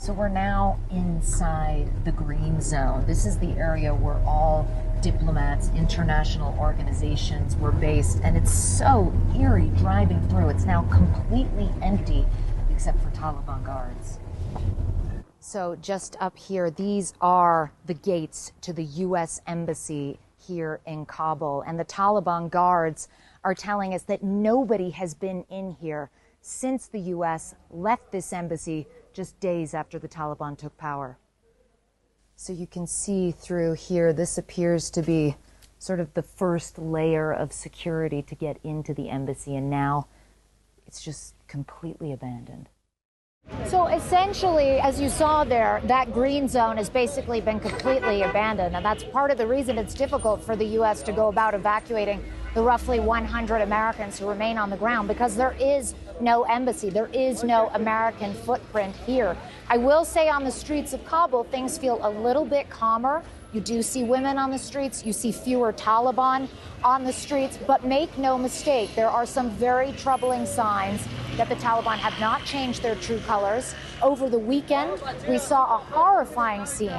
So we're now inside the green zone. This is the area where all diplomats, international organizations were based, and it's so eerie driving through. It's now completely empty except for Taliban guards. So just up here, these are the gates to the U.S. Embassy here in Kabul, and the Taliban guards are telling us that nobody has been in here since the U.S. left this embassy just days after the Taliban took power. So you can see through here, this appears to be sort of the first layer of security to get into the embassy, and now it's just completely abandoned. So essentially, as you saw there, that green zone has basically been completely abandoned, and that's part of the reason it's difficult for the U.S. to go about evacuating the roughly 100 Americans who remain on the ground, because there is no embassy, there is no American footprint here. I will say on the streets of Kabul, things feel a little bit calmer. You do see women on the streets, you see fewer Taliban on the streets, but make no mistake, there are some very troubling signs that the Taliban have not changed their true colors. Over the weekend, we saw a horrifying scene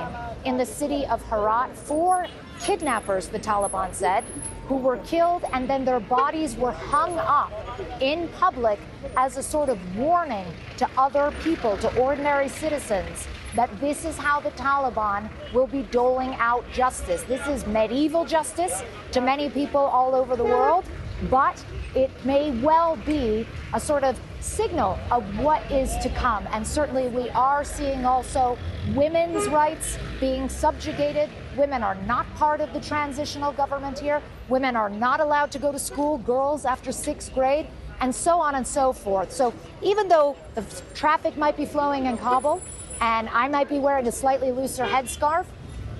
in the city of Herat. 4 kidnappers, the Taliban said, who were killed, and then their bodies were hung up in public as a sort of warning to other people, to ordinary citizens, that this is how the Taliban will be doling out justice. This is medieval justice to many people all over the world, but it may well be a sort of signal of what is to come. And certainly we are seeing also women's rights being subjugated. Women are not part of the transitional government here. Women are not allowed to go to school, girls after 6th grade, and so on and so forth. So even though the traffic might be flowing in Kabul, and I might be wearing a slightly looser headscarf,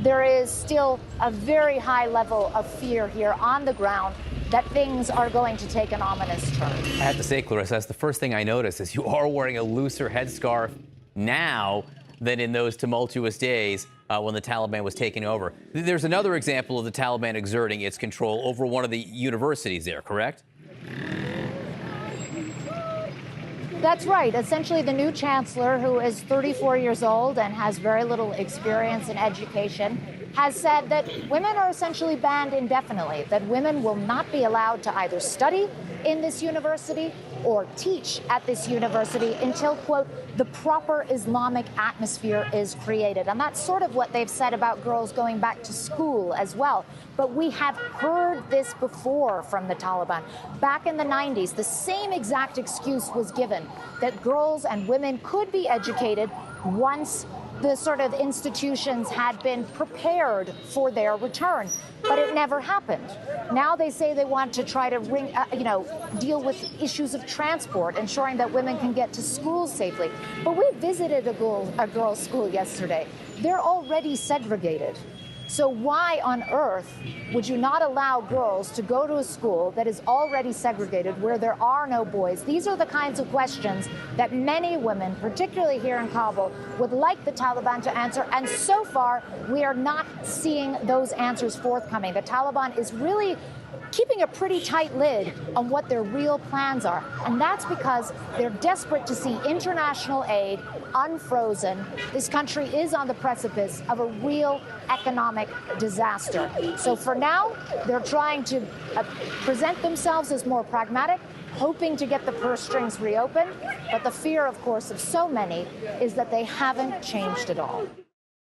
there is still a very high level of fear here on the ground that things are going to take an ominous turn. I have to say, Clarissa, that's the first thing I noticed, is you are wearing a looser headscarf now than in those tumultuous days when the Taliban was taking over. There's another example of the Taliban exerting its control over one of the universities there, correct? That's right. Essentially, the new chancellor, who is 34 years old and has very little experience in education, has said that women are essentially banned indefinitely, that women will not be allowed to either study in this university or teach at this university until, quote, the proper Islamic atmosphere is created. And that's sort of what they've said about girls going back to school as well. But we have heard this before from the Taliban. Back in the 90s, the same exact excuse was given, that girls and women could be educated once the sort of institutions had been prepared for their return, but it never happened. Now they say they want to try to deal with issues of transport, ensuring that women can get to school safely. But we visited a girls' school yesterday. They're already segregated. So why on earth would you not allow girls to go to a school that is already segregated, where there are no boys? These are the kinds of questions that many women, particularly here in Kabul, would like the Taliban to answer. And so far, we are not seeing those answers forthcoming. The Taliban is really keeping a pretty tight lid on what their real plans are. And that's because they're desperate to see international aid unfrozen. This country is on the precipice of a real economic disaster. So for now, they're trying to present themselves as more pragmatic, hoping to get the purse strings reopened. But the fear, of course, of so many is that they haven't changed at all.